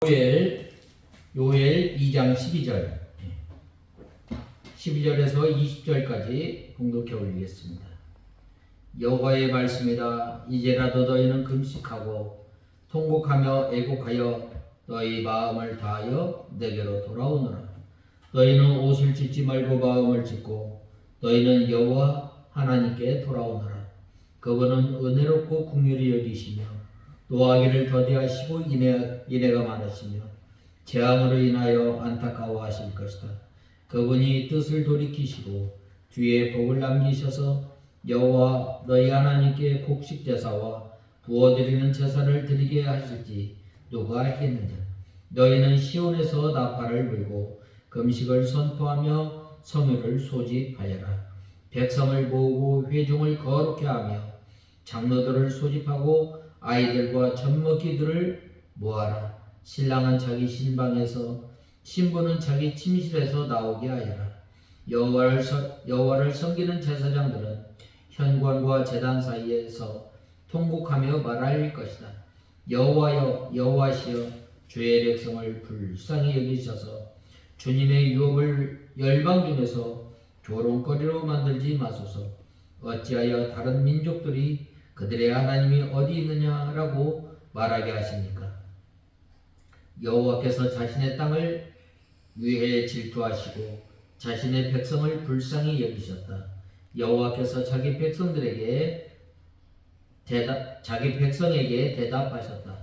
요엘 2장 12절 12절에서 20절까지 공독해 올리겠습니다. 여호와의 말씀이다. 이제라도 너희는 금식하고 통곡하며 애곡하여 너희 마음을 다하여 내게로 돌아오너라. 너희는 옷을 찢지 말고 마음을 찢고 너희는 여호와 하나님께 돌아오너라. 그분은 은혜롭고 긍휼히 여기시며 노하기를 더디하시고 인애가 많으시며 재앙으로 인하여 안타까워하실 것이다. 그분이 뜻을 돌이키시고 뒤에 복을 남기셔서 여호와 너희 하나님께 곡식 제사와 부어드리는 제사를 드리게 하실지 누가 했느냐. 너희는 시온에서 나팔을 불고 금식을 선포하며 성회를 소집하여라. 백성을 모으고 회중을 거룩케 하며 장로들을 소집하고 아이들과 젖먹이들을 모아라. 신랑은 자기 신방에서 신부는 자기 침실에서 나오게 하여라. 여호와를 섬기는 제사장들은 현관과 제단 사이에서 통곡하며 말할 것이다. 여호와여, 여호와시여, 주의 백성을 불쌍히 여기셔서 주님의 유업을 열방 중에서 조롱거리로 만들지 마소서. 어찌하여 다른 민족들이 그들의 하나님이 어디 있느냐라고 말하게 하십니까? 여호와께서 자신의 땅을 위해 질투하시고 자신의 백성을 불쌍히 여기셨다. 여호와께서 자기 백성에게 대답하셨다.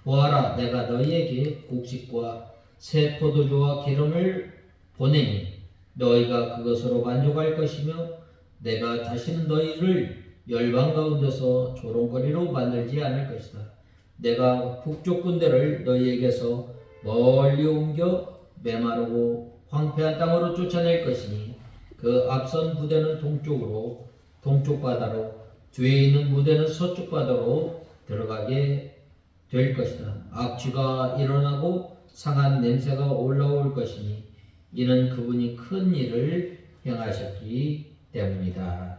보아라, 내가 너희에게 곡식과 새 포도주와 기름을 보내니 너희가 그것으로 만족할 것이며 내가 다시는 너희를 열방 가운데서 조롱거리로 만들지 않을 것이다. 내가 북쪽 군대를 너희에게서 멀리 옮겨 메마르고 황폐한 땅으로 쫓아낼 것이니 그 앞선 부대는 동쪽 바다로 뒤에 있는 부대는 서쪽 바다로 들어가게 될 것이다. 악취가 일어나고 상한 냄새가 올라올 것이니 이는 그분이 큰 일을 행하셨기 때문이다.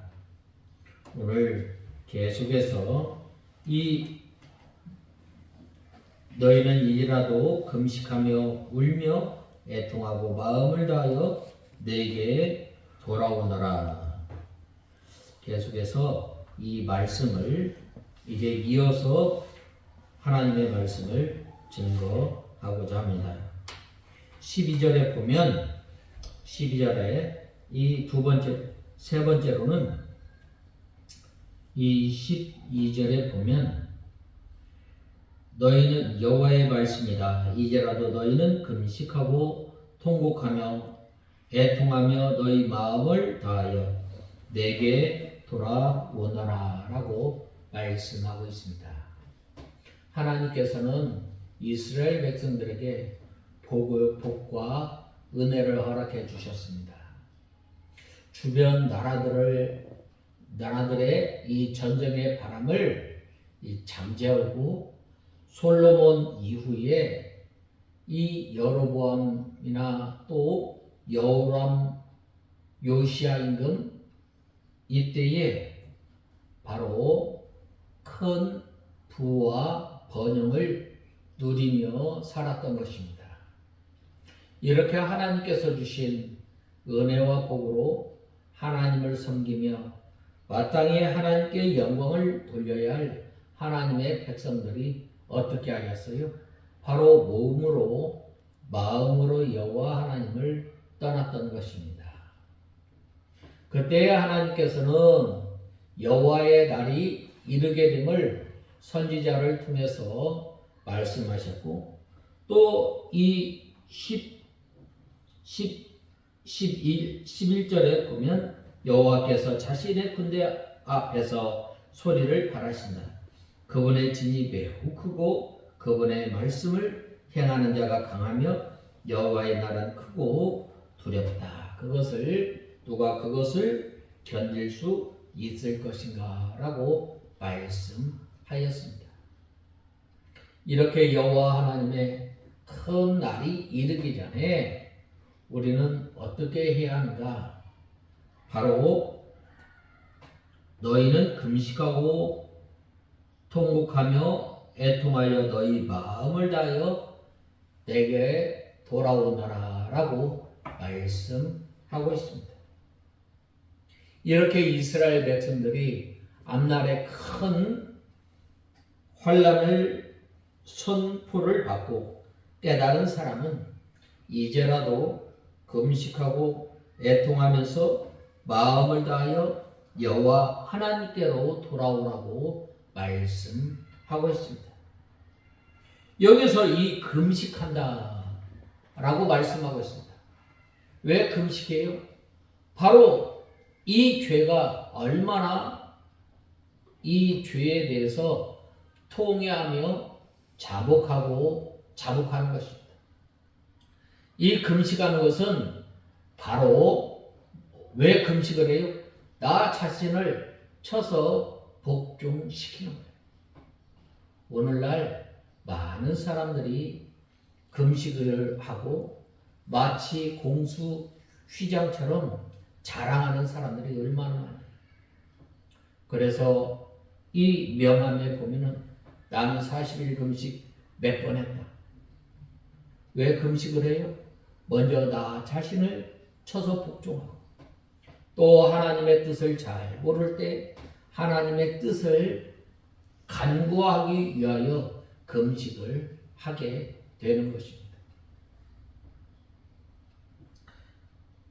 오늘 계속해서 너희는 이제라도 금식하며 울며 애통하고 마음을 다하여 내게 돌아오너라. 계속해서 이 말씀을 이제 이어서 하나님의 말씀을 증거하고자 합니다. 12절에 보면 12절에 세 번째로는 이 12절에 보면 너희는 여호와의 말씀이다. 이제라도 너희는 금식하고 통곡하며 애통하며 너희 마음을 다하여 내게 돌아오너라 라고 말씀하고 있습니다. 하나님께서는 이스라엘 백성들에게 복과 은혜를 허락해 주셨습니다. 주변 나라들의 이 전쟁의 바람을 잠재우고 솔로몬 이후에 이 여로보암이나 또 여호람 요시야 임금 이때에 바로 큰 부와 번영을 누리며 살았던 것입니다. 이렇게 하나님께서 주신 은혜와 복으로 하나님을 섬기며 마땅히 하나님께 영광을 돌려야 할 하나님의 백성들이 어떻게 하였어요? 바로 몸으로 마음으로 여호와 하나님을 떠났던 것입니다. 그때 하나님께서는 여호와의 날이 이르게 됨을 선지자를 통해서 말씀하셨고 또 이 11절에 보면 여호와께서 자신의 군대 앞에서 소리를 발하신다. 그분의 진이 매우 크고 그분의 말씀을 행하는 자가 강하며 여호와의 날은 크고 두렵다. 누가 그것을 견딜 수 있을 것인가 라고 말씀하였습니다. 이렇게 여호와 하나님의 큰 날이 이르기 전에 우리는 어떻게 해야 하는가? 바로 너희는 금식하고 통곡하며 애통하여 너희 마음을 다하여 내게 돌아오너라라고 말씀하고 있습니다. 이렇게 이스라엘 백성들이 앞날에 큰 환난을 선포를 받고 깨달은 사람은 이제라도 금식하고 애통하면서 마음을 다하여 여호와 하나님께로 돌아오라고 말씀하고 있습니다. 여기서 이 금식한다 라고 말씀하고 있습니다. 왜 금식해요? 바로 이 죄가 얼마나 이 죄에 대해서 통회하며 자복하는 것입니다. 이 금식하는 것은 바로 왜 금식을 해요? 나 자신을 쳐서 복종시키는 거예요. 오늘날 많은 사람들이 금식을 하고 마치 공수휘장처럼 자랑하는 사람들이 얼마나 많아요. 그래서 이 명함에 보면은 나는 40일 금식 몇 번 했다. 왜 금식을 해요? 먼저 나 자신을 쳐서 복종하고 또 하나님의 뜻을 잘 모를 때 하나님의 뜻을 간구하기 위하여 금식을 하게 되는 것입니다.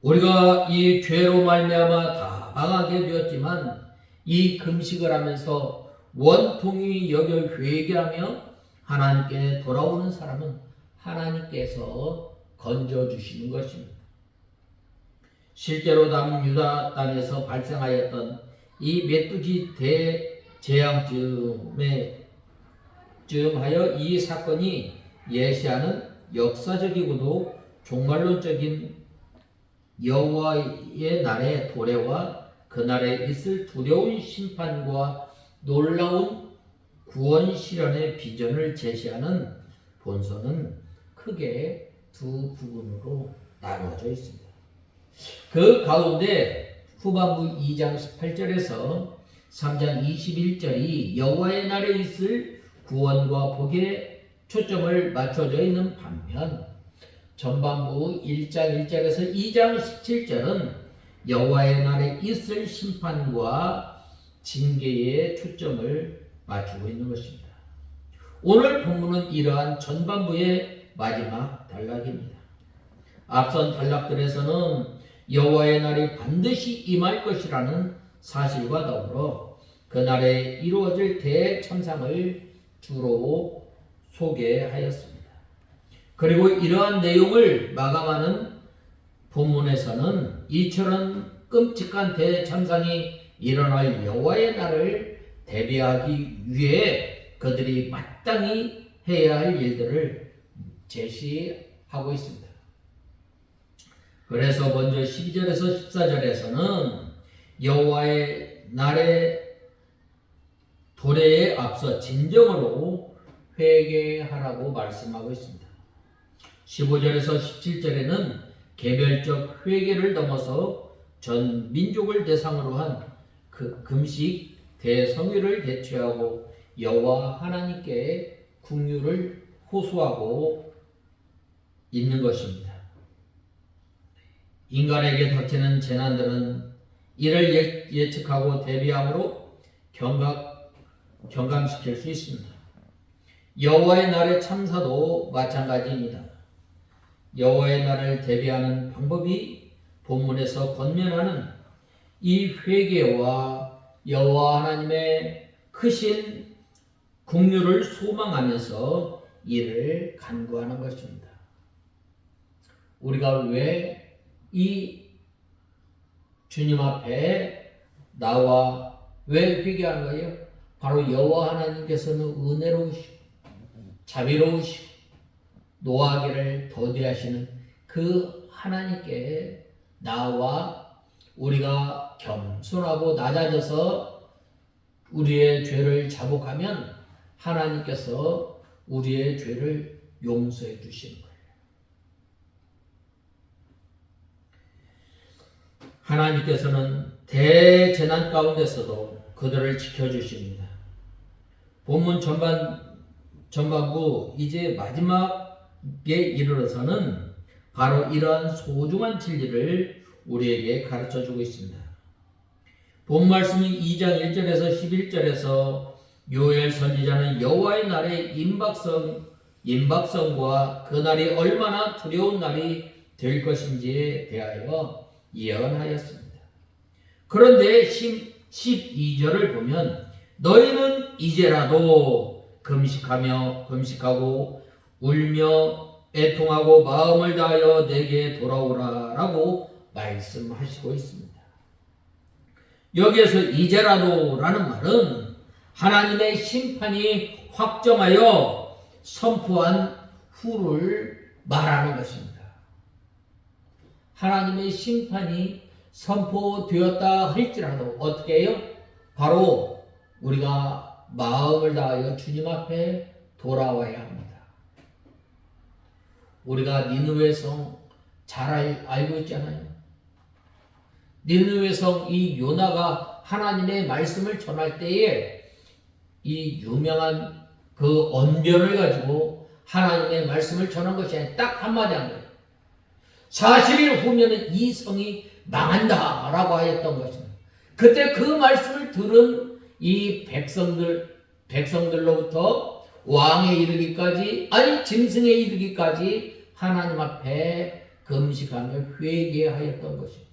우리가 이 죄로 말미암아 다 망하게 되었지만 이 금식을 하면서 원통이 여겨 회개하며 하나님께 돌아오는 사람은 하나님께서 건져주시는 것입니다. 실제로 남유다 땅에서 발생하였던 이 메뚜기 대재앙쯤하여 이 사건이 예시하는 역사적이고도 종말론적인 여호와의 날의 도래와 그날에 있을 두려운 심판과 놀라운 구원 실현의 비전을 제시하는 본서는 크게 두 부분으로 나누어져 있습니다. 그 가운데 후반부 2장 18절에서 3장 21절이 여호와의 날에 있을 구원과 복에 초점을 맞춰져 있는 반면 전반부 1장 1절에서 2장 17절은 여호와의 날에 있을 심판과 징계에 초점을 맞추고 있는 것입니다. 오늘 본문은 이러한 전반부의 마지막 단락입니다. 앞선 단락들에서는 여호와의 날이 반드시 임할 것이라는 사실과 더불어 그날에 이루어질 대참상을 주로 소개하였습니다. 그리고 이러한 내용을 마감하는 본문에서는 이처럼 끔찍한 대참상이 일어날 여호와의 날을 대비하기 위해 그들이 마땅히 해야 할 일들을 제시하고 있습니다. 그래서 먼저 12절에서 14절에서는 여호와의 날의 도래에 앞서 진정으로 회개하라고 말씀하고 있습니다. 15절에서 17절에는 개별적 회개를 넘어서 전 민족을 대상으로 한 그 금식 대성회를 개최하고 여호와 하나님께 긍휼을 호소하고 있는 것입니다. 인간에게 닥치는 재난들은 이를 예측하고 대비함으로 경감시킬 수 있습니다. 여호와의 날의 참사도 마찬가지입니다. 여호와의 날을 대비하는 방법이 본문에서 권면하는 이 회개와 여호와 하나님의 크신 긍휼을 소망하면서 이를 간구하는 것입니다. 우리가 왜 이 주님 앞에 나와 왜 회개하는 거예요? 바로 여호와 하나님께서는 은혜로우시고 자비로우시고 노하기를 더디하시는 그 하나님께 나와 우리가 겸손하고 낮아져서 우리의 죄를 자복하면 하나님께서 우리의 죄를 용서해 주시는 거예요. 하나님께서는 대재난 가운데서도 그들을 지켜주십니다. 본문 전반부 이제 마지막 이르러서는 바로 이러한 소중한 진리를 우리에게 가르쳐주고 있습니다. 본 말씀은 2장 1절에서 11절에서 요엘 선지자는 여호와의 날의 임박성과 그 날이 얼마나 두려운 날이 될 것인지에 대하여 예언하였습니다. 그런데 12절을 보면 너희는 이제라도 금식하고 울며 애통하고 마음을 다하여 내게 돌아오라 라고 말씀하시고 있습니다. 여기에서 이제라도 라는 말은 하나님의 심판이 확정하여 선포한 후를 말하는 것입니다. 하나님의 심판이 선포되었다 할지라도 어떻게 해요? 바로 우리가 마음을 다하여 주님 앞에 돌아와야 합니다. 우리가 니느웨 성 잘 알고 있잖아요. 니느웨 성 이 요나가 하나님의 말씀을 전할 때에 이 유명한 그 언변을 가지고 하나님의 말씀을 전한 것이 아니라 딱 한마디 한 거예요. 40일 후면은 이 성이 망한다 라고 하였던 것입니다. 그때 그 말씀을 들은 이 백성들로부터 왕에 이르기까지 아니 짐승에 이르기까지 하나님 앞에 금식하며 회개하였던 것입니다.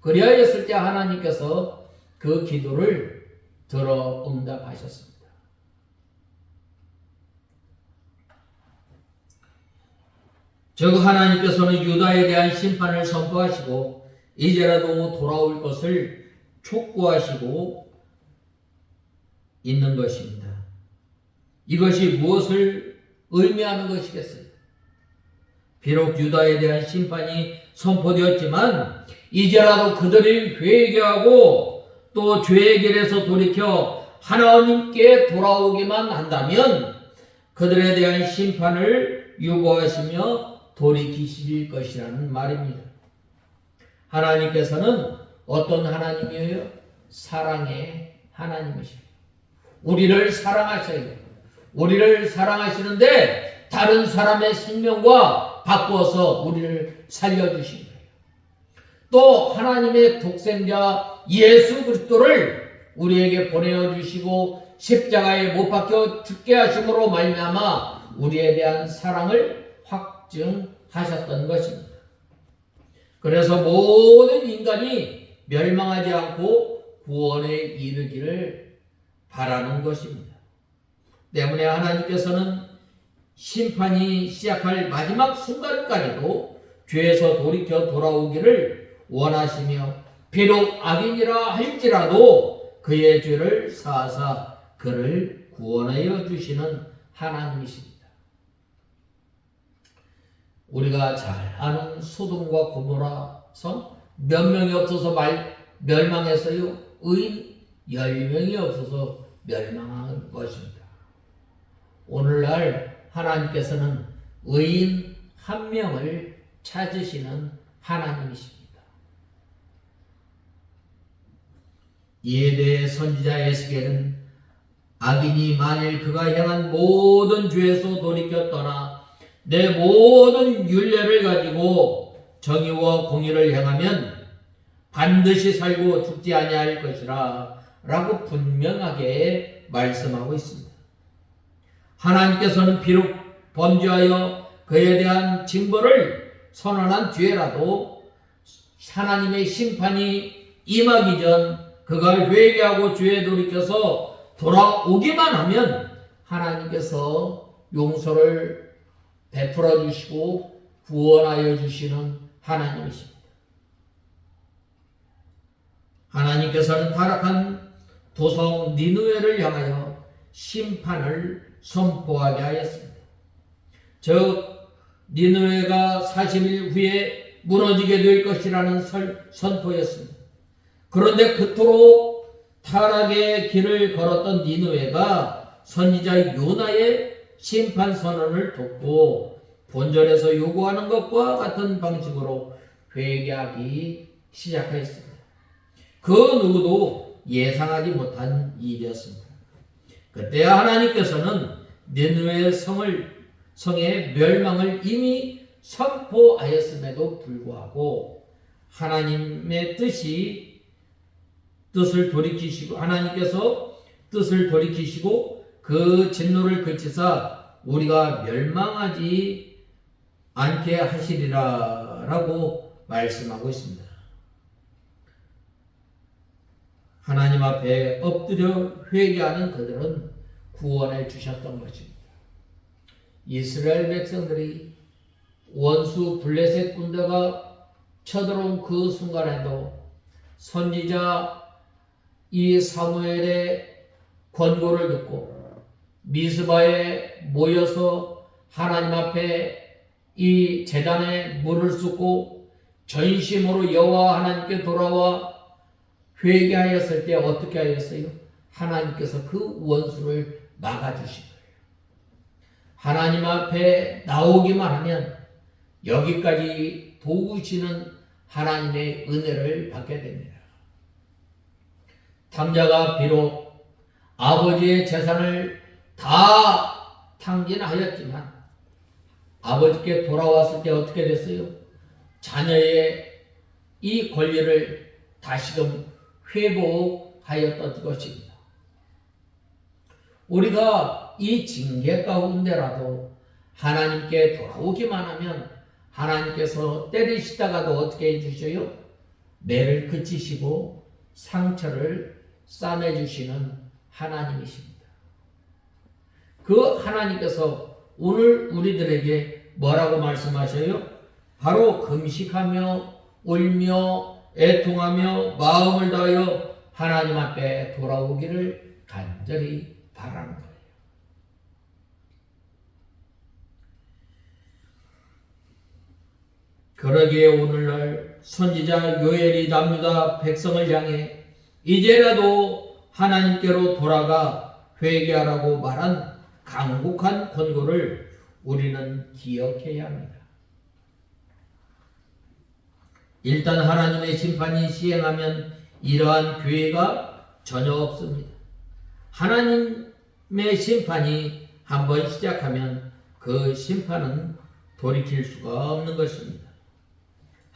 그리하였을 때 하나님께서 그 기도를 들어 응답하셨습니다. 즉 하나님께서는 유다에 대한 심판을 선포하시고 이제라도 돌아올 것을 촉구하시고 있는 것입니다. 이것이 무엇을 의미하는 것이겠어요? 비록 유다에 대한 심판이 선포되었지만 이제라도 그들이 회개하고 또 죄의 길에서 돌이켜 하나님께 돌아오기만 한다면 그들에 대한 심판을 유보하시며 돌이키실 것이라는 말입니다. 하나님께서는 어떤 하나님이에요? 사랑의 하나님이십니다. 우리를 사랑하셔요. 우리를 사랑하시는데 다른 사람의 생명과 바꾸어서 우리를 살려주신 거예요. 또 하나님의 독생자 예수 그리스도를 우리에게 보내주시고 십자가에 못 박혀 죽게 하심으로 말미암아 우리에 대한 사랑을 확증하셨던 것입니다. 그래서 모든 인간이 멸망하지 않고 구원에 이르기를 바라는 것입니다. 때문에 하나님께서는 심판이 시작할 마지막 순간까지도 죄에서 돌이켜 돌아오기를 원하시며 비록 악인이라 할지라도 그의 죄를 사하사 그를 구원하여 주시는 하나님이십니다. 우리가 잘 아는 소돔과 고모라 성 몇 명이 없어서 멸망했어요. 의인 10명이 없어서 멸망한 것입니다. 오늘날 하나님께서는 의인 1명을 찾으시는 하나님이십니다. 이에 대해 선지자 에스겔은 악인이 만일 그가 행한 모든 죄에서 돌이켜 떠나 내 모든 율례를 가지고 정의와 공의를 행하면 반드시 살고 죽지 아니할 것이라 라고 분명하게 말씀하고 있습니다. 하나님께서는 비록 범죄하여 그에 대한 징벌을 선언한 뒤에라도 하나님의 심판이 임하기 전 그가 회개하고 죄에 돌이켜서 돌아오기만 하면 하나님께서 용서를 베풀어 주시고 구원하여 주시는 하나님이십니다. 하나님께서는 타락한 도성 니느웨를 향하여 심판을 선포하게 하였습니다. 즉 니느웨가 40일 후에 무너지게 될 것이라는 선포였습니다. 그런데 그토록 타락의 길을 걸었던 니느웨가 선지자 요나의 심판 선언을 돕고 본절에서 요구하는 것과 같은 방식으로 회개하기 시작하였습니다. 그 누구도 예상하지 못한 일이었습니다. 그때 하나님께서는 니느웨 성을 성의 멸망을 이미 선포하였음에도 불구하고 하나님의 뜻을 돌이키시고 하나님께서 뜻을 돌이키시고 그 진노를 그치사 우리가 멸망하지 않게 하시리라라고 말씀하고 있습니다. 하나님 앞에 엎드려 회개하는 그들은 구원해 주셨던 것입니다. 이스라엘 백성들이 원수 블레셋 군대가 쳐들어온 그 순간에도 선지자 이 사무엘의 권고를 듣고 미스바에 모여서 하나님 앞에 이 제단에 물을 쏟고 전심으로 여호와 하나님께 돌아와 회개하였을 때 어떻게 하였어요? 하나님께서 그 원수를 막아주신 거예요. 하나님 앞에 나오기만 하면 여기까지 도우시는 하나님의 은혜를 받게 됩니다. 탐자가 비록 아버지의 재산을 다 탕진하였지만 아버지께 돌아왔을 때 어떻게 됐어요? 자녀의 이 권리를 다시금 회복하였던 것입니다. 우리가 이 징계 가운데라도 하나님께 돌아오기만 하면 하나님께서 때리시다가도 어떻게 해주셔요? 매를 그치시고 상처를 싸매주시는 하나님이십니다. 그 하나님께서 오늘 우리들에게 뭐라고 말씀하셔요? 바로 금식하며 울며 애통하며 마음을 다하여 하나님 앞에 돌아오기를 간절히 바라는 거예요. 그러기에 오늘날 선지자 요엘이 남유다 백성을 향해 이제라도 하나님께로 돌아가 회개하라고 말한 강곡한 권고를 우리는 기억해야 합니다. 일단 하나님의 심판이 시행하면 이러한 교회가 전혀 없습니다. 하나님의 심판이 한번 시작하면 그 심판은 돌이킬 수가 없는 것입니다.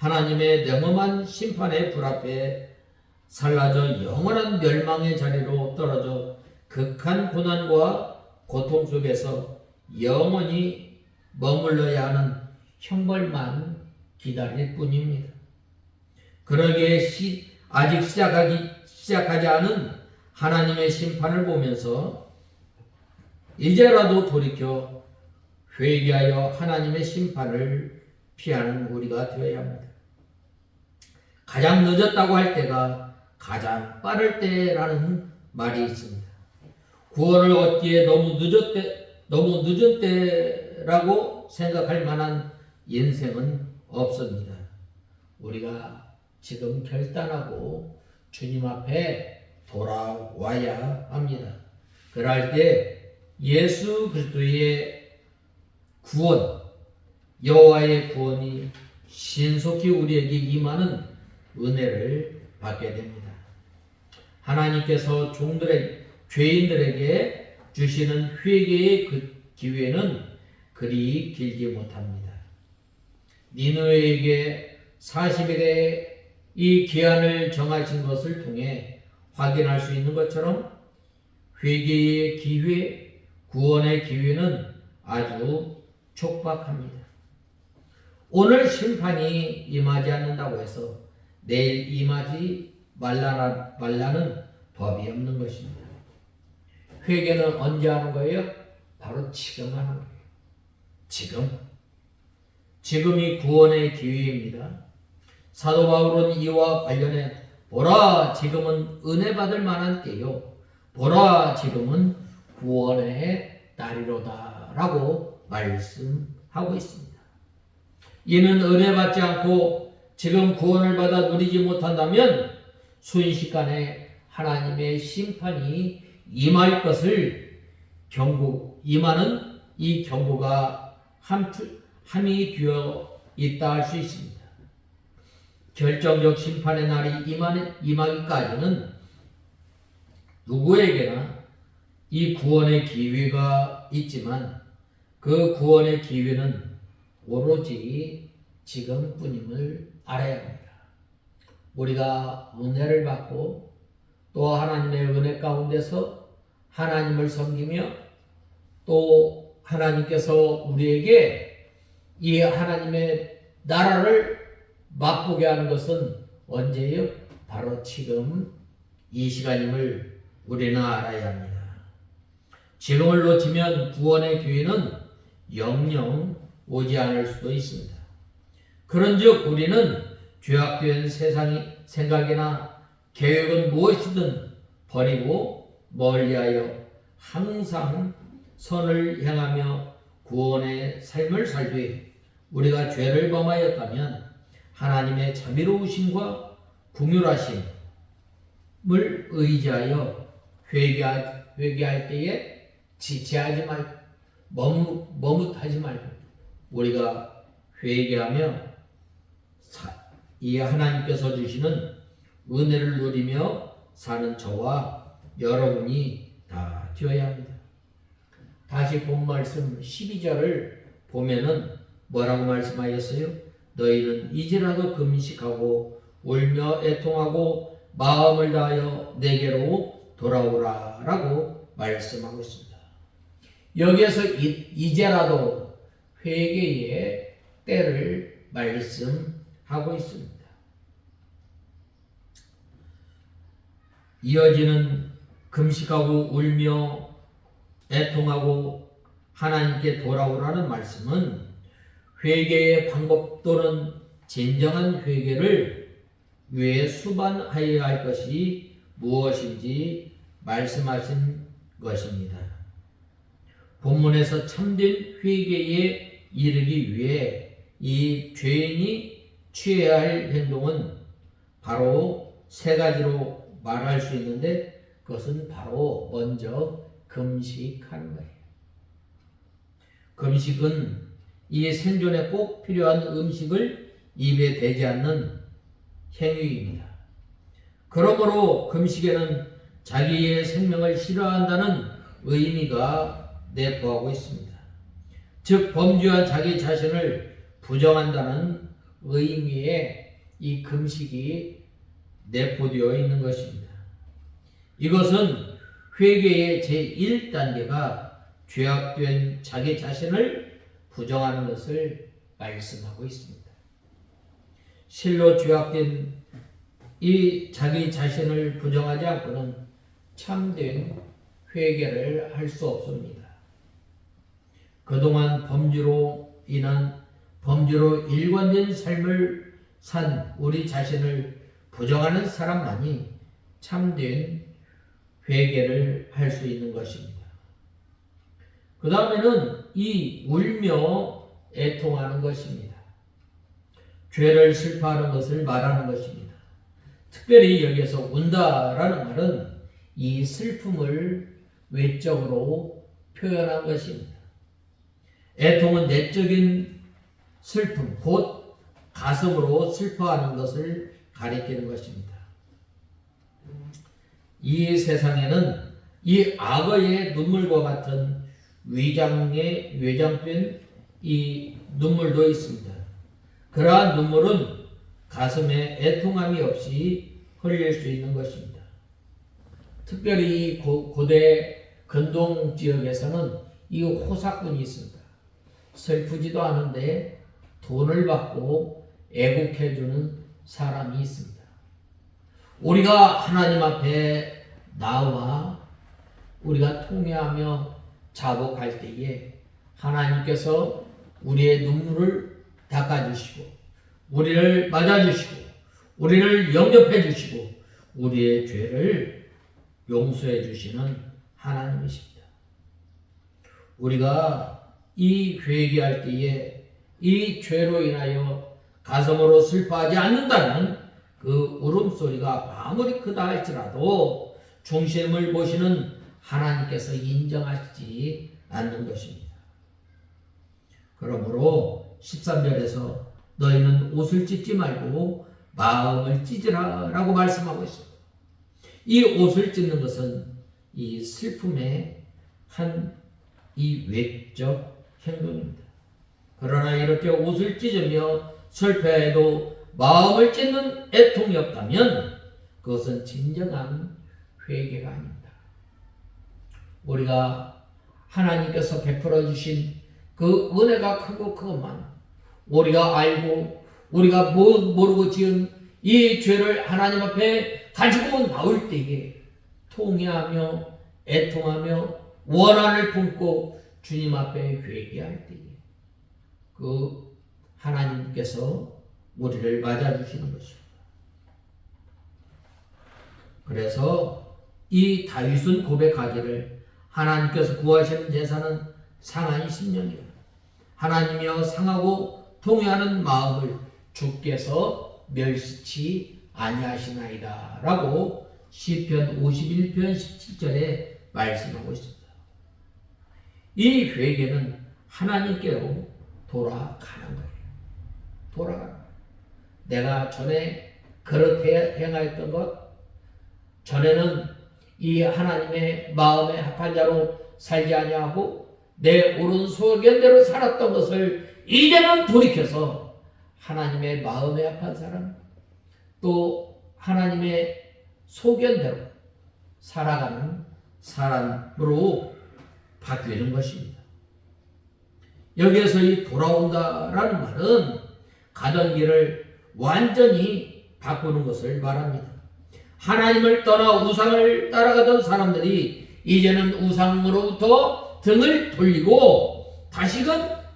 하나님의 냉엄한 심판의 불 앞에 살라져 영원한 멸망의 자리로 떨어져 극한 고난과 고통 속에서 영원히 머물러야 하는 형벌만 기다릴 뿐입니다. 그러기에 아직 시작하지 않은 하나님의 심판을 보면서 이제라도 돌이켜 회개하여 하나님의 심판을 피하는 우리가 되어야 합니다. 가장 늦었다고 할 때가 가장 빠를 때라는 말이 있습니다. 구원을 얻기에 너무 늦은 때라고 생각할 만한 인생은 없습니다. 우리가 지금 결단하고 주님 앞에 돌아와야 합니다. 그럴 때 예수 그리스도의 구원, 여호와의 구원이 신속히 우리에게 임하는 은혜를 받게 됩니다. 하나님께서 죄인들에게 주시는 회개의 그 기회는 그리 길지 못합니다. 니느웨에게 40일의 이 기한을 정하신 것을 통해 확인할 수 있는 것처럼 회개의 기회, 구원의 기회는 아주 촉박합니다. 오늘 심판이 임하지 않는다고 해서 내일 임하지 말라는 법이 없는 것입니다. 회개는 언제 하는 거예요? 바로 지금 하는 거예요. 지금이 구원의 기회입니다. 사도 바울은 이와 관련해 보라 지금은 은혜 받을 만한 때요 보라 지금은 구원의 날이로다 라고 말씀하고 있습니다. 이는 은혜 받지 않고 지금 구원을 받아 누리지 못한다면 순식간에 하나님의 심판이 임할 것을 임하는 이 경고가 함이 되어 있다 할 수 있습니다. 결정적 심판의 날이 임하기까지는 누구에게나 이 구원의 기회가 있지만 그 구원의 기회는 오로지 지금뿐임을 알아야 합니다. 우리가 은혜를 받고 또 하나님의 은혜 가운데서 하나님을 섬기며 또 하나님께서 우리에게 이 하나님의 나라를 맛보게 하는 것은 언제예요? 바로 지금 이 시간임을 우리는 알아야 합니다. 지금을 놓치면 구원의 기회는 영영 오지 않을 수도 있습니다. 그런즉 우리는 죄악된 세상의 생각이나 계획은 무엇이든 버리고 멀리하여 항상 선을 향하며 구원의 삶을 살되 우리가 죄를 범하였다면 하나님의 자비로우심과 긍휼하심을 의지하여 회개할 때에 지체하지 말고 머뭇하지 말고 우리가 회개하며 이 하나님께서 주시는 은혜를 누리며 사는 저와 여러분이 다 되어야 합니다. 다시 본 말씀 12절을 보면은 뭐라고 말씀하였어요? 너희는 이제라도 금식하고 울며 애통하고 마음을 다하여 내게로 돌아오라 라고 말씀하고 있습니다. 여기에서 이제라도 회개의 때를 말씀하고 있습니다. 이어지는 금식하고 울며 애통하고 하나님께 돌아오라는 말씀은 회개의 방법 또는 진정한 회개를 위해 수반하여야 할 것이 무엇인지 말씀하신 것입니다. 본문에서 참된 회개에 이르기 위해 이 죄인이 취해야 할 행동은 바로 세 가지로 말할 수 있는데 그것은 바로 먼저 금식하는 거예요. 금식은 이 생존에 꼭 필요한 음식을 입에 대지 않는 행위입니다. 그러므로 금식에는 자기의 생명을 싫어한다는 의미가 내포하고 있습니다. 즉 범죄한 자기 자신을 부정한다는 의미의 이 금식이 내포되어 있는 것입니다. 이것은 회개의 제1단계가 죄악된 자기 자신을 부정하는 것을 말씀하고 있습니다. 실로 죄악된 이 자기 자신을 부정하지 않고는 참된 회개를 할 수 없습니다. 그동안 범죄로 일관된 삶을 산 우리 자신을 부정하는 사람만이 참된 회개를 할 수 있는 것입니다. 그 다음에는 이 울며 애통하는 것입니다. 죄를 슬퍼하는 것을 말하는 것입니다. 특별히 여기서 운다라는 말은 이 슬픔을 외적으로 표현한 것입니다. 애통은 내적인 슬픔, 곧 가슴으로 슬퍼하는 것을 가리키는 것입니다. 이 세상에는 이 악어의 눈물과 같은 외장된 이 눈물도 있습니다. 그러한 눈물은 가슴에 애통함이 없이 흘릴 수 있는 것입니다. 특별히 고대 근동 지역에서는 이 호사꾼이 있습니다. 슬프지도 않은데 돈을 받고 애국해주는 사람이 있습니다. 우리가 하나님 앞에 나와 우리가 통회하며 자복할 때에 하나님께서 우리의 눈물을 닦아주시고 우리를 맞아주시고 우리를 영접해 주시고 우리의 죄를 용서해 주시는 하나님이십니다. 우리가 이 회개할 때에 이 죄로 인하여 가슴으로 슬퍼하지 않는다면 그 울음소리가 아무리 크다 할지라도 중심을 보시는 하나님께서 인정하시지 않는 것입니다. 그러므로 13절에서 너희는 옷을 찢지 말고 마음을 찢으라 라고 말씀하고 있습니다. 이 옷을 찢는 것은 이 슬픔의 한 이 외적 행동입니다. 그러나 이렇게 옷을 찢으며 슬퍼해도 마음을 찢는 애통이 없다면 그것은 진정한 회개가 아닙니다. 우리가 하나님께서 베풀어 주신 그 은혜가 크고 그것만 우리가 알고 우리가 모르고 지은 이 죄를 하나님 앞에 가지고 나올 때에 통회하며 애통하며 원한을 품고 주님 앞에 회개할 때에 그 하나님께서 우리를 맞아주시는 것입니다. 그래서 이 다윗은 고백하기를 하나님께서 구하시는 제사는 상한 심령이라 하나님이여 상하고 통회하는 마음을 주께서 멸시치 아니하시나이다 라고 시편 51편 17절에 말씀하고 있습니다. 이 회개는 하나님께로 돌아가는 거예요. 돌아가는 거예요. 내가 전에 그렇게 행하였던 것, 전에는 이 하나님의 마음에 합한 자로 살지 아니하고 내 옳은 소견대로 살았던 것을 이제는 돌이켜서 하나님의 마음에 합한 사람, 또 하나님의 소견대로 살아가는 사람으로 바뀌는 것입니다. 여기에서 이 돌아온다라는 말은 가던 길을 완전히 바꾸는 것을 말합니다. 하나님을 떠나 우상을 따라가던 사람들이 이제는 우상으로부터 등을 돌리고 다시금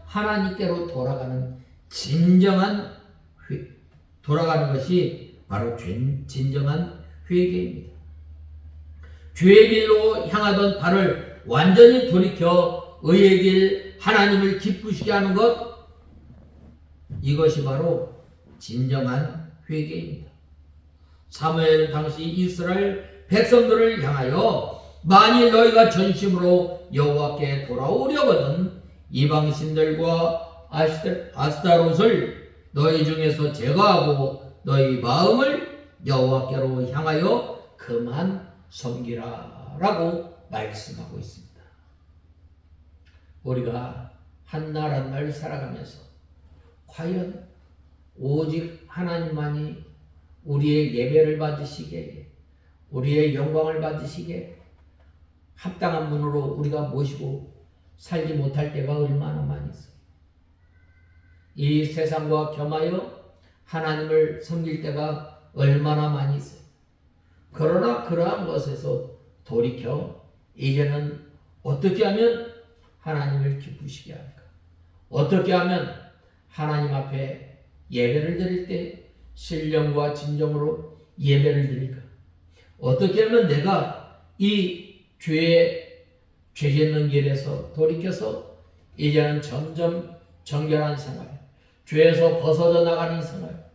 하나님께로 돌아가는 진정한 돌아가는 것이 바로 진정한 회개입니다. 죄의 길로 향하던 발을 완전히 돌이켜 의의 길 하나님을 기쁘시게 하는 것, 이것이 바로 진정한 회개입니다. 사무엘 당시 이스라엘 백성들을 향하여 만일 너희가 전심으로 여호와께 돌아오려거든 이방신들과 아스타롯을 너희 중에서 제거하고 너희 마음을 여호와께로 향하여 그만 섬기라 라고 말씀하고 있습니다. 우리가 한 날 한 날 살아가면서 과연 오직 하나님만이 우리의 예배를 받으시게, 우리의 영광을 받으시게 합당한 분으로 우리가 모시고 살지 못할 때가 얼마나 많이 있어요. 이 세상과 겸하여 하나님을 섬길 때가 얼마나 많이 있어요. 그러나 그러한 것에서 돌이켜 이제는 어떻게 하면 하나님을 기쁘시게 할까? 어떻게 하면 하나님 앞에 예배를 드릴 때 신령과 진정으로 예배를 드릴까? 어떻게 하면 내가 이 죄 짓는 길에서 돌이켜서 이제는 점점 정결한 생활, 죄에서 벗어져 나가는 생활,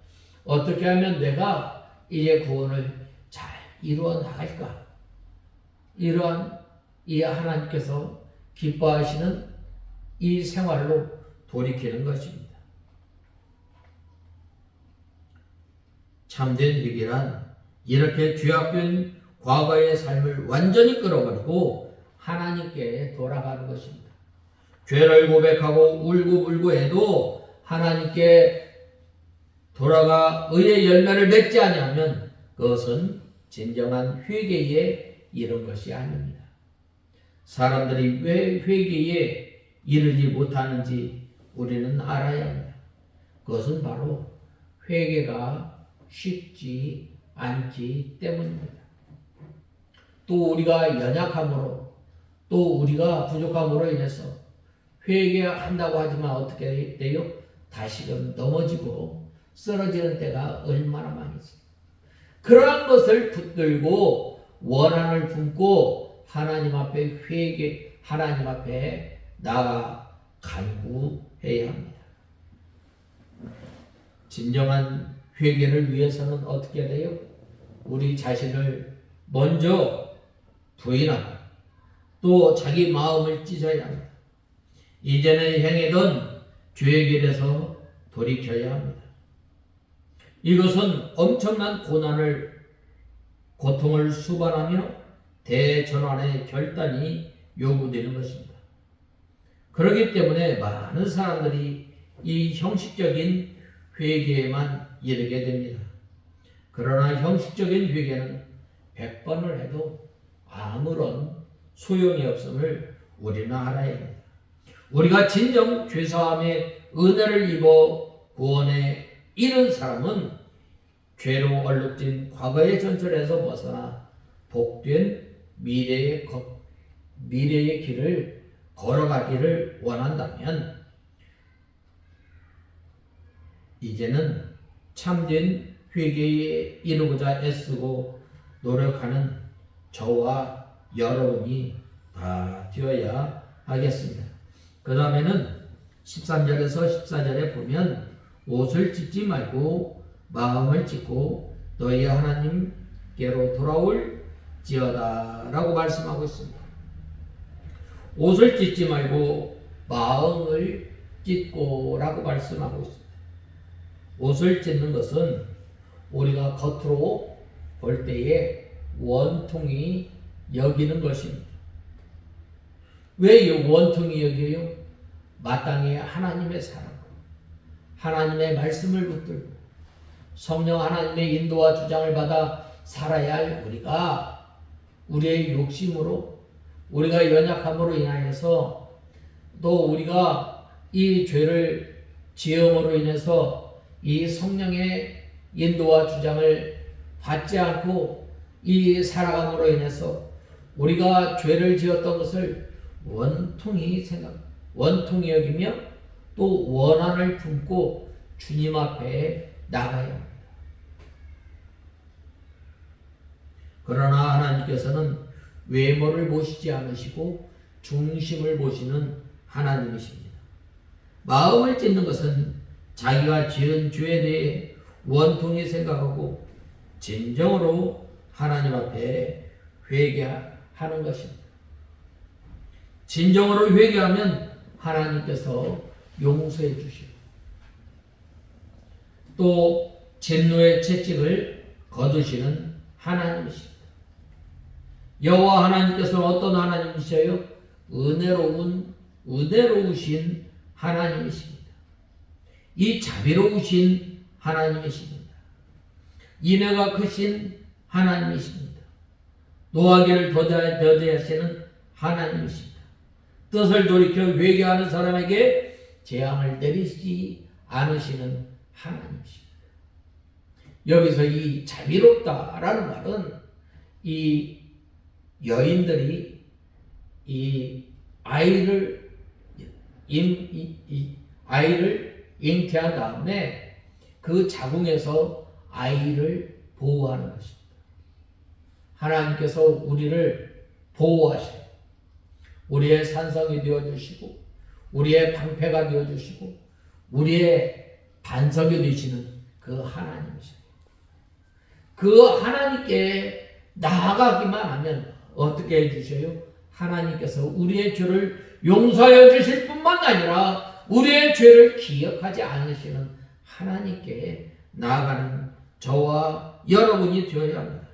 어떻게 하면 내가 이제 구원을 잘 이루어 나갈까? 이러한 이 하나님께서 기뻐하시는 이 생활로 돌이키는 것입니다. 참된 회개란 이렇게 죄악된 과거의 삶을 완전히 끌어버리고 하나님께 돌아가는 것입니다. 죄를 고백하고 울고불고 해도 하나님께 돌아가 의의 열매를 맺지 아니하면 그것은 진정한 회개에 이른 것이 아닙니다. 사람들이 왜 회개에 이르지 못하는지 우리는 알아야 합니다. 그것은 바로 회개가 쉽지 않기 때문입니다. 또 우리가 연약함으로 또 우리가 부족함으로 인해서 회개한다고 하지만 어떻게 돼요? 다시금 넘어지고 쓰러지는 때가 얼마나 많이 있어요. 그러한 것을 붙들고 원한을 품고 하나님 앞에 하나님 앞에 나가 간구해야 합니다. 진정한 회개를 위해서는 어떻게 돼요? 우리 자신을 먼저 부인하고 또 자기 마음을 찢어야 합니다. 이전에 행하던 죄의 길에서 돌이켜야 합니다. 이것은 엄청난 고통을 수반하며 대전환의 결단이 요구되는 것입니다. 그렇기 때문에 많은 사람들이 이 형식적인 회개에만 이르게 됩니다. 그러나 형식적인 회개는 100번을 해도 아무런 소용이 없음을 우리는 알아야 합니다. 우리가 진정 죄사함의 은혜를 입어 구원에 이른 사람은 죄로 얼룩진 과거의 전철에서 벗어나 복된 미래의 길을 걸어가기를 원한다면 이제는 참된 회개에 이르고자 애쓰고 노력하는 저와 여러분이 다 되어야 하겠습니다. 그 다음에는 13절에서 14절에 보면 옷을 찢지 말고 마음을 찢고 너희 하나님께로 돌아올지어다 라고 말씀하고 있습니다. 옷을 찢지 말고 마음을 찢고 라고 말씀하고 있습니다. 옷을 찢는 것은 우리가 겉으로 볼 때에 원통이 여기는 것입니다. 왜 이 원통이 여겨요? 마땅히 하나님의 사랑, 하나님의 말씀을 붙들고 성령 하나님의 인도와 주장을 받아 살아야 할 우리가 우리의 욕심으로 우리가 연약함으로 인하여서 또 우리가 이 죄를 지음으로 인해서 이 성령의 인도와 주장을 받지 않고 이 살아감으로 인해서 우리가 죄를 지었던 것을 원통이 여기며 또 원한을 품고 주님 앞에 나가야 합니다. 그러나 하나님께서는 외모를 보시지 않으시고 중심을 보시는 하나님이십니다. 마음을 찢는 것은 자기가 지은 죄에 대해 원통히 생각하고 진정으로 하나님 앞에 회개하는 것입니다. 진정으로 회개하면 하나님께서 용서해 주시고 또 진노의 채찍을 거두시는 하나님이십니다. 여호와 하나님께서는 어떤 하나님이셔요? 은혜로우신 하나님이십니다. 이 자비로우신 하나님이십니다. 인애가 크신 하나님이십니다. 노하기를 더디하시는 하나님이십니다. 뜻을 돌이켜 회개하는 사람에게 재앙을 내리시지 않으시는 하나님이십니다. 여기서 이 자비롭다라는 말은 이 여인들이 이 아이를 잉태한 다음에 그 자궁에서 아이를 보호하는 것입니다. 하나님께서 우리를 보호하시고 우리의 산성이 되어주시고 우리의 방패가 되어주시고 우리의 반석이 되시는 그 하나님이십니다. 그 하나님께 나아가기만 하면 어떻게 해주셔요? 하나님께서 우리의 죄를 용서하여 주실 뿐만 아니라 우리의 죄를 기억하지 않으시는 하나님께 나아가는 저와 여러분이 되어야 합니다.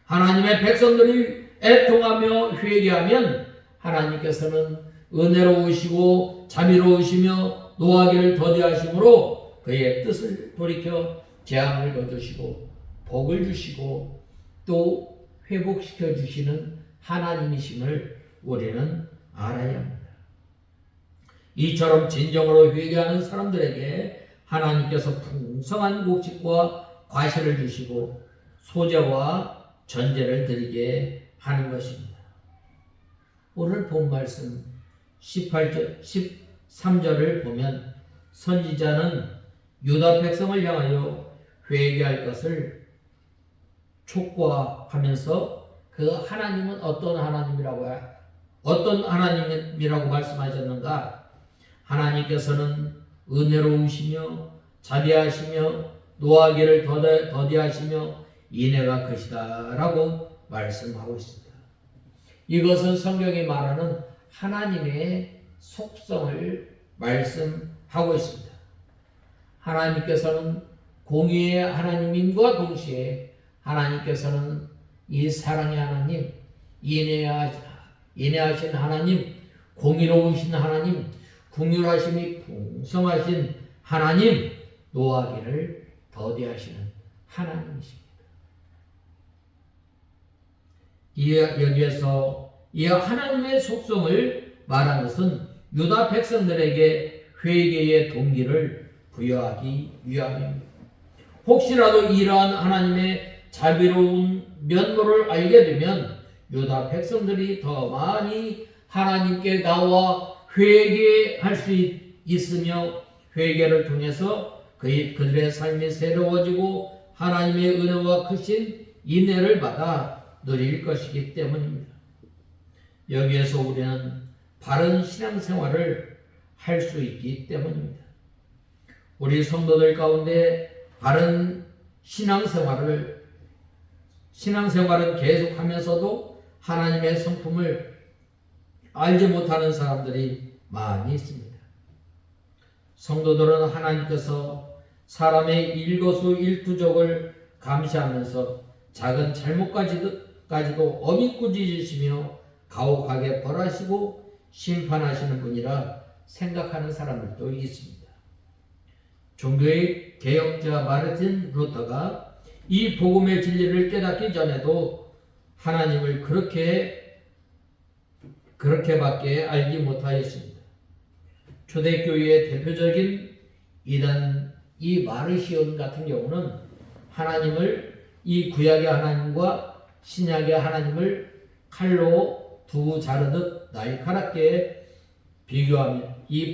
하나님의 백성들이 애통하며 회개하면 하나님께서는 은혜로우시고 자비로우시며 노하기를 더디하심으로 그의 뜻을 돌이켜 재앙을 거두시고 복을 주시고 또 회복시켜 주시는 하나님이심을 우리는 알아야 합니다. 이처럼 진정으로 회개하는 사람들에게 하나님께서 풍성한 곡식과 과실을 주시고 소제와 전제를 드리게 하는 것입니다. 오늘 본 말씀 18절, 13절을 보면 선지자는 유다 백성을 향하여 회개할 것을 촉구하면서 그 하나님은 어떤 하나님이라고 말씀하셨는가? 하나님께서는 은혜로우시며 자비하시며 노하기를 더디하시며 인애가 크시다 라고 말씀하고 있습니다. 이것은 성경이 말하는 하나님의 속성을 말씀하고 있습니다. 하나님께서는 공의의 하나님임과 동시에 하나님께서는 이 사랑의 하나님, 인애하신 하나님, 공의로우신 하나님, 긍휼하심이 풍성하신 하나님, 노하기를 더디하시는 하나님이십니다. 여기에서 이 하나님의 속성을 말한 것은 유다 백성들에게 회개의 동기를 부여하기 위함입니다. 혹시라도 이러한 하나님의 자비로운 면모를 알게 되면 유다 백성들이 더 많이 하나님께 나와 회개할 수 있으며 회개를 통해서 그들의 삶이 새로워지고 하나님의 은혜와 크신 인애를 받아 누릴 것이기 때문입니다. 여기에서 우리는 바른 신앙생활을 할 수 있기 때문입니다. 우리 성도들 가운데 바른 신앙생활은 계속하면서도 하나님의 성품을 알지 못하는 사람들이 많이 있습니다. 성도들은 하나님께서 사람의 일거수일투족을 감시하면서 작은 잘못까지도 엄히 꾸짖으시며 가혹하게 벌하시고 심판하시는 분이라 생각하는 사람들도 있습니다. 종교의 개혁자 마르틴 루터가 이 복음의 진리를 깨닫기 전에도 하나님을 그렇게밖에 알지 못하였습니다. 초대교회의 대표적인 이단 이 마르시온 같은 경우는 하나님을 이 구약의 하나님과 신약의 하나님을 칼로 두 자르듯 날카롭게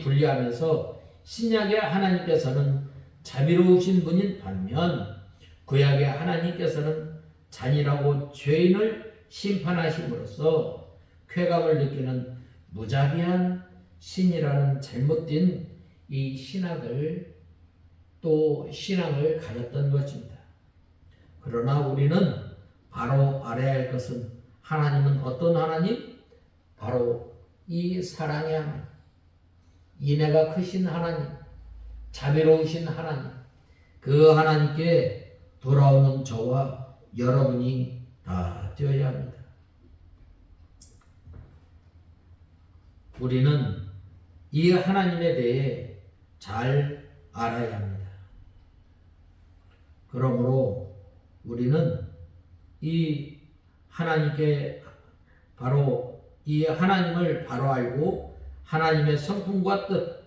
분리하면서 신약의 하나님께서는 자비로우신 분인 반면 구약의 하나님께서는 잔인하고 죄인을 심판하심으로써 쾌감을 느끼는 무자비한 신이라는 잘못된 이 신앙을 가졌던 것입니다. 그러나 우리는 바로 알아야 할 것은 하나님은 어떤 하나님? 바로 이 사랑의 하나님, 인애가 크신 하나님, 자비로우신 하나님, 그 하나님께 돌아오는 저와 여러분이 다 되어야 합니다. 우리는 이 하나님에 대해 잘 알아야 합니다. 그러므로 우리는 이 하나님을 바로 알고 하나님의 성품과 뜻,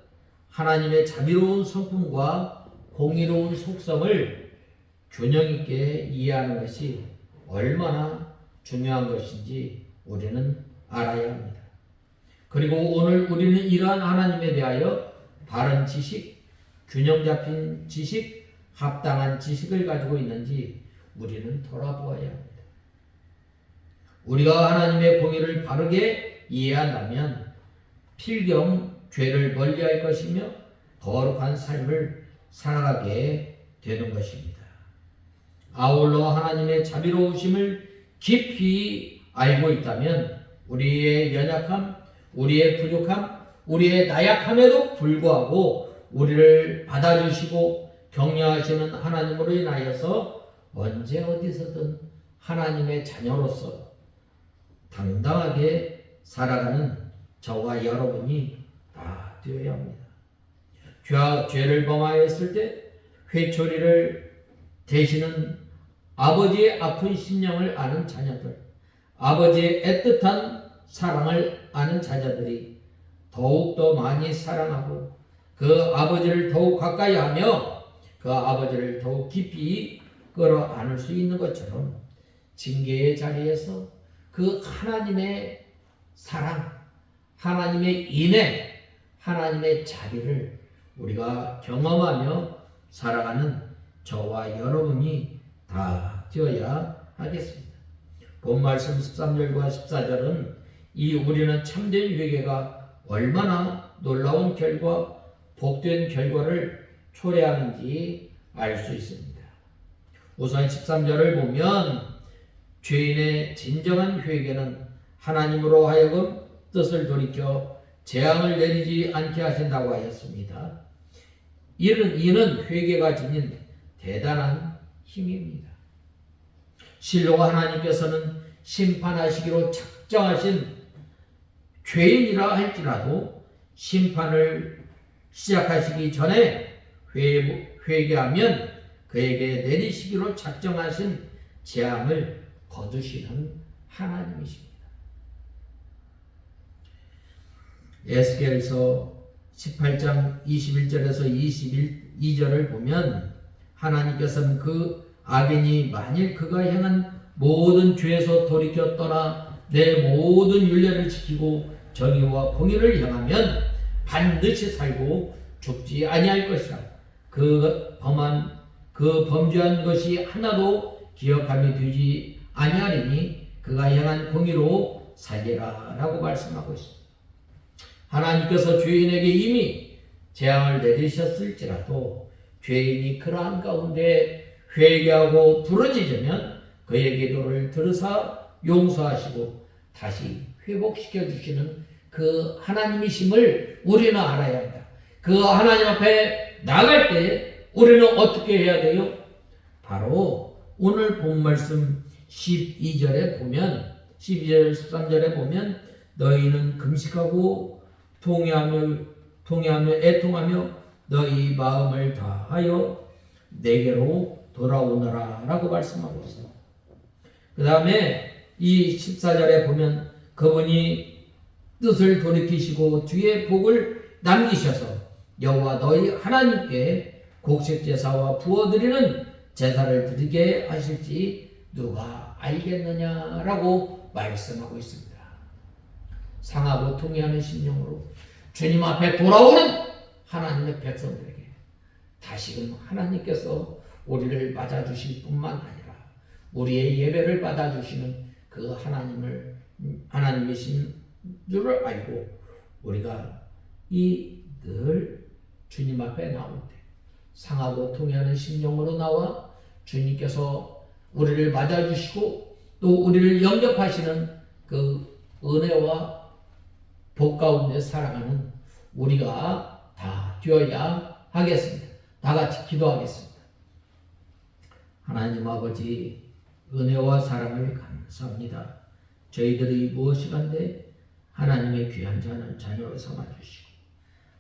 하나님의 자비로운 성품과 공의로운 속성을 균형 있게 이해하는 것이 얼마나 중요한 것인지 우리는 알아야 합니다. 그리고 오늘 우리는 이러한 하나님에 대하여 바른 지식, 균형 잡힌 지식, 합당한 지식을 가지고 있는지 우리는 돌아보아야 합니다. 우리가 하나님의 공의를 바르게 이해한다면 필경 죄를 멀리할 것이며 거룩한 삶을 살아가게 되는 것입니다. 아울러 하나님의 자비로우심을 깊이 알고 있다면 우리의 연약함, 우리의 부족함, 우리의 나약함에도 불구하고 우리를 받아주시고 격려하시는 하나님으로 인하여서 언제 어디서든 하나님의 자녀로서 당당하게 살아가는 저와 여러분이 다 되어야 합니다. 죄를 범하였을 때 회초리를 대시는 아버지의 아픈 심령을 아는 자녀들, 아버지의 애틋한 사랑을 아는 자녀들이 더욱더 많이 사랑하고 그 아버지를 더욱 가까이 하며 그 아버지를 더욱 깊이 끌어안을 수 있는 것처럼 징계의 자리에서 그 하나님의 사랑, 하나님의 인애, 하나님의 자비를 우리가 경험하며 살아가는 저와 여러분이 다 되어야 하겠습니다. 본 말씀 13절과 14절은 우리는 참된 회개가 얼마나 놀라운 결과, 복된 결과를 초래하는지 알 수 있습니다. 우선 13절을 보면 죄인의 진정한 회개는 하나님으로 하여금 뜻을 돌이켜 재앙을 내리지 않게 하신다고 하였습니다. 이는 회개가 지닌 대단한 힘입니다. 실로 하나님께서는 심판하시기로 작정하신 죄인이라 할지라도 심판을 시작하시기 전에 회개하면 그에게 내리시기로 작정하신 재앙을 거두시는 하나님이십니다. 에스겔서 18장 21절에서 22절을 보면 하나님께서는 그 악인이 만일 그가 행한 모든 죄에서 돌이켜 떠나 내 모든 율례를 지키고 정의와 공의를 행하면 반드시 살고 죽지 아니할 것이라. 그 범죄한 것이 하나도 기억함이 되지 아니하리니 그가 행한 공의로 살리라 라고 말씀하고 있습니다. 하나님께서 죄인에게 이미 재앙을 내리셨을지라도 죄인이 그러한 가운데 회개하고 부르짖으면 그의 기도를 들으사 용서하시고 다시 회복시켜 주시는 그 하나님이심을 우리는 알아야 한다. 그 하나님 앞에 나갈 때 우리는 어떻게 해야 돼요? 바로 오늘 본 말씀 12절에 보면 12절 13절에 보면 너희는 금식하고 통회하며 애통하며 너희 마음을 다하여 내게로 돌아오너라 라고 말씀하고 있어요. 그 다음에 이 14절에 보면 그분이 뜻을 돌이키시고 뒤에 복을 남기셔서 여호와 너희 하나님께 곡식 제사와 부어드리는 제사를 드리게 하실지 누가 알겠느냐라고 말씀하고 있습니다. 상하고 통회하는 심령으로 주님 앞에 돌아오는 하나님의 백성들에게 다시금 하나님께서 우리를 맞아주실 뿐만 아니라 우리의 예배를 받아주시는 그 하나님이신 줄을 알고 우리가 늘 주님 앞에 나올 때 상하고 통회하는 심령으로 나와 주님께서 우리를 맞아주시고 또 우리를 영접하시는 그 은혜와 복 가운데 살아가는 우리가 다 되어야 하겠습니다. 다 같이 기도하겠습니다. 하나님 아버지 은혜와 사랑을 감사합니다. 저희들이 무엇이간데 하나님의 귀한 자녀로 삼아주시고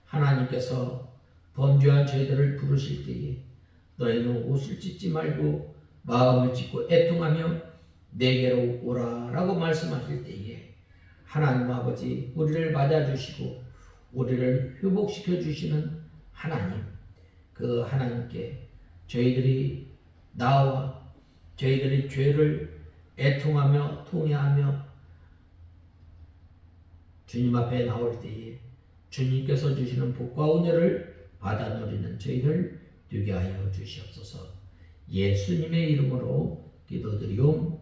하나님께서 범죄한 저희들을 부르실 때에 너희는 옷을 찢지 말고 마음을 찢고 애통하며 내게로 오라라고 말씀하실 때에 하나님 아버지 우리를 맞아주시고 우리를 회복시켜 주시는 하나님, 그 하나님께 저희들이 나와 저희들이 죄를 애통하며 통회하며 주님 앞에 나올 때에 주님께서 주시는 복과 은혜를 받아 누리는 저희들 되게 하여 주시옵소서. 예수님의 이름으로 기도드리옵나이다.